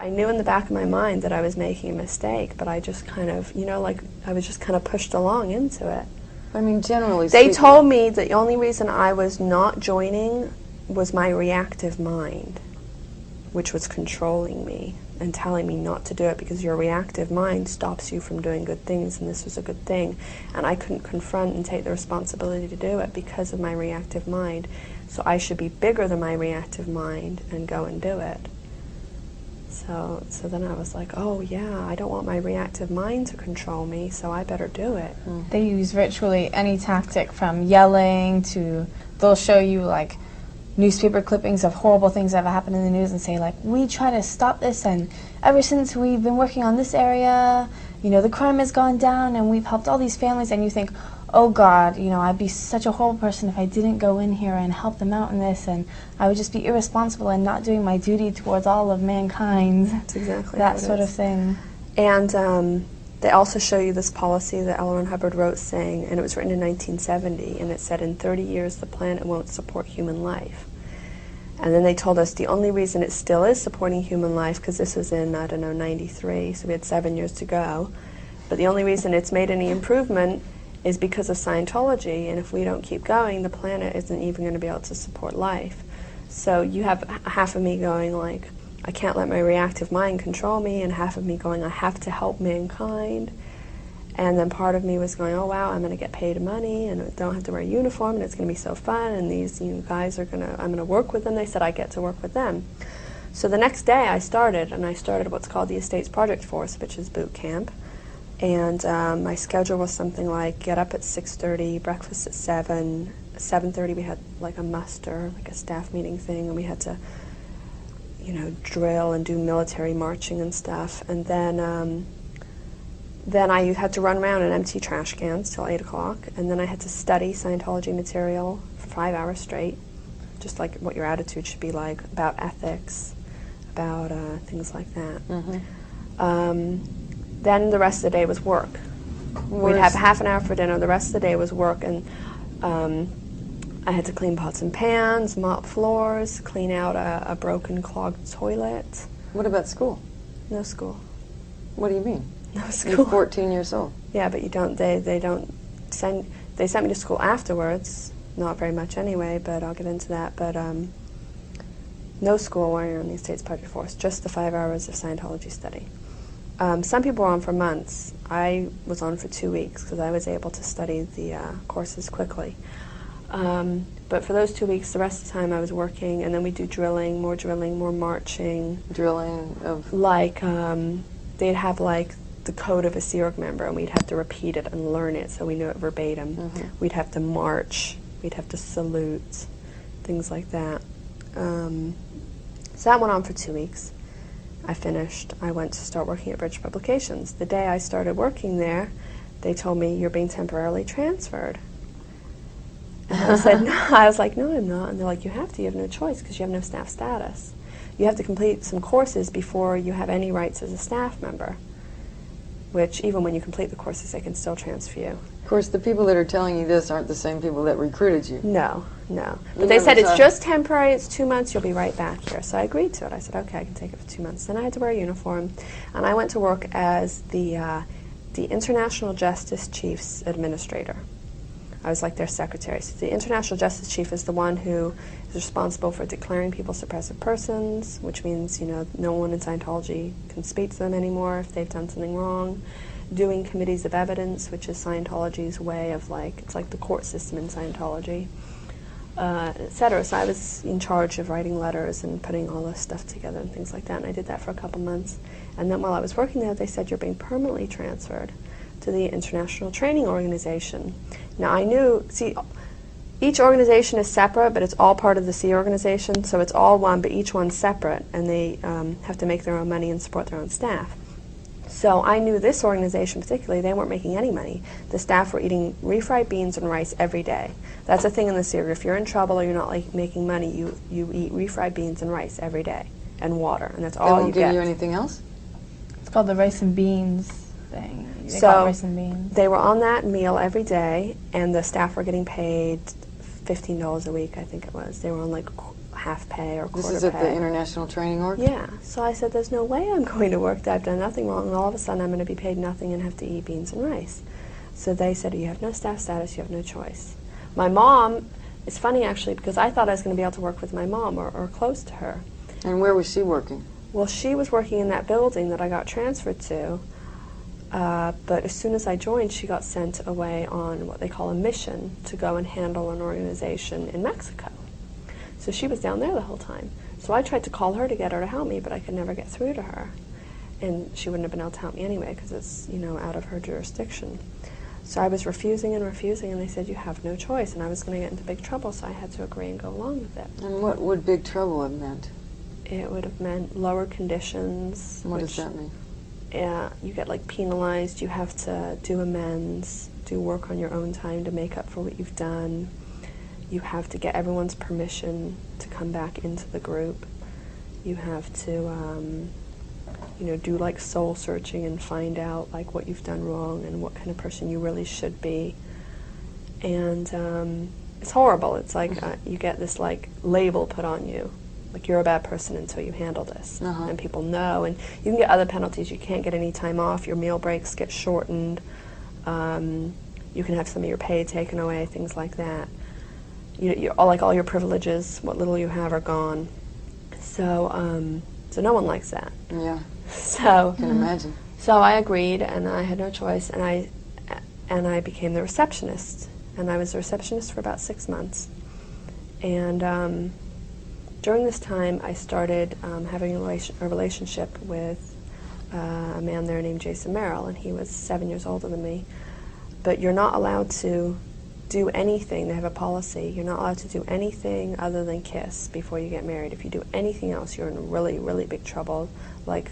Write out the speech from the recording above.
I knew in the back of my mind that I was making a mistake, but I just kind of, I was just kind of pushed along into it. I mean, generally They told me the only reason I was not joining was my reactive mind, which was controlling me and telling me not to do it because your reactive mind stops you from doing good things, and this was a good thing. And I couldn't confront and take the responsibility to do it because of my reactive mind. So I should be bigger than my reactive mind and go and do it. So then I was like, oh yeah, I don't want my reactive mind to control me, so I better do it. They use virtually any tactic, from yelling to, they'll show you like newspaper clippings of horrible things that have happened in the news and say like, we try to stop this, and ever since we've been working on this area, the crime has gone down and we've helped all these families. And you think, oh God, I'd be such a horrible person if I didn't go in here and help them out in this, and I would just be irresponsible and not doing my duty towards all of mankind. That's exactly that sort of thing. And they also show you this policy that L. Ron Hubbard wrote saying, and it was written in 1970, and it said in 30 years the planet won't support human life. And then they told us the only reason it still is supporting human life, because this was in, 93, so we had 7 years to go, but the only reason it's made any improvement is because of Scientology, and if we don't keep going, the planet isn't even going to be able to support life. So you have half of me going like, I can't let my reactive mind control me, and half of me going, I have to help mankind. And then part of me was going, oh wow, I'm going to get paid money, and I don't have to wear a uniform, and it's going to be so fun, and these guys I'm going to work with them. They said I get to work with them. So the next day I started what's called the Estates Project Force, which is boot camp. And my schedule was something like get up at 6:30, breakfast at 7, 7:30 we had like a muster, like a staff meeting thing, and we had to, drill and do military marching and stuff. And then I had to run around and empty trash cans till 8 o'clock, and then I had to study Scientology material for 5 hours straight, just like what your attitude should be like, about ethics, about things like that. Then the rest of the day was work. We'd have half an hour for dinner. The rest of the day was work, and I had to clean pots and pans, mop floors, clean out a broken, clogged toilet. What about school? No school. What do you mean? No school. You're 14 years old. Yeah, but you don't. They sent me to school afterwards. Not very much anyway, but I'll get into that. But no school while you're on the Estates Project Force. Just the 5 hours of Scientology study. Some people were on for months. I was on for 2 weeks because I was able to study the courses quickly. But for those 2 weeks, the rest of the time I was working, and then we do drilling, more marching. Drilling of? Like, they'd have like the code of a Sea Org member, and we'd have to repeat it and learn it so we knew it verbatim. We'd have to march, we'd have to salute, things like that. So that went on for 2 weeks. I finished. I went to start working at Bridge Publications. The day I started working there, they told me, you're being temporarily transferred. And I said, no. I was like, no, I'm not. And they're like, you have to. You have no choice because you have no staff status. You have to complete some courses before you have any rights as a staff member, which even when you complete the courses, they can still transfer you. Of course, the people that are telling you this aren't the same people that recruited you. No. But they said, it's just temporary, it's 2 months, you'll be right back here. So I agreed to it. I said, okay, I can take it for 2 months. Then I had to wear a uniform, and I went to work as the International Justice Chief's administrator. I was like their secretary. So the International Justice Chief is the one who is responsible for declaring people suppressive persons, which means, no one in Scientology can speak to them anymore if they've done something wrong. Doing committees of evidence, which is Scientology's way of it's like the court system in Scientology, etc. So I was in charge of writing letters and putting all this stuff together and things like that, and I did that for a couple months. And then while I was working there, they said, you're being permanently transferred to the International Training Organization. Now I knew, each organization is separate, but it's all part of the Sea organization, so it's all one, but each one's separate, and they have to make their own money and support their own staff. So I knew this organization particularly, they weren't making any money. The staff were eating refried beans and rice every day. That's a thing in the Sea. If you're in trouble or you're not making money, you eat refried beans and rice every day, and water, and that's all you get. They won't give you anything else? It's called the rice and beans thing. They So call it rice and beans. they were on that meal every day, and the staff were getting paid $15 a week, I think it was. They were on like half pay or quarter pay. This is at the International Training Org? Yeah. So I said, there's no way I'm going to work that I've done nothing wrong, and all of a sudden I'm going to be paid nothing and have to eat beans and rice. So they said, you have no staff status, you have no choice. My mom, it's funny actually, because I thought I was going to be able to work with my mom or close to her. And where was she working? Well, she was working in that building that I got transferred to, but as soon as I joined, she got sent away on what they call a mission to go and handle an organization in Mexico. So she was down there the whole time. So I tried to call her to get her to help me, but I could never get through to her. And she wouldn't have been able to help me anyway, because it's, you know, out of her jurisdiction. So I was refusing and refusing, and they said, you have no choice. And I was going to get into big trouble, so I had to agree and go along with it. And what would big trouble have meant? It would have meant lower conditions. What does that mean? Yeah, you get like penalized. You have to do amends, do work on your own time to make up for what you've done. You have to get everyone's permission to come back into the group. You have to, you know, do like soul searching and find out like what you've done wrong and what kind of person you really should be. And it's horrible. It's like you get this like label put on you. Like, you're a bad person until you handle this. And people know. And you can get other penalties. You can't get any time off. Your meal breaks get shortened. You can have some of your pay taken away, things like that. All your privileges, what little you have, are gone. So, so no one likes that. Yeah. So, I can imagine. So I agreed, and I had no choice, and I became the receptionist. And I was the receptionist for about 6 months. And during this time, I started having a relationship with a man there named Jason Merrill, and he was 7 years older than me. But you're not allowed to do anything. They have a policy. You're not allowed to do anything other than kiss before you get married. If you do anything else, you're in really, really big trouble, like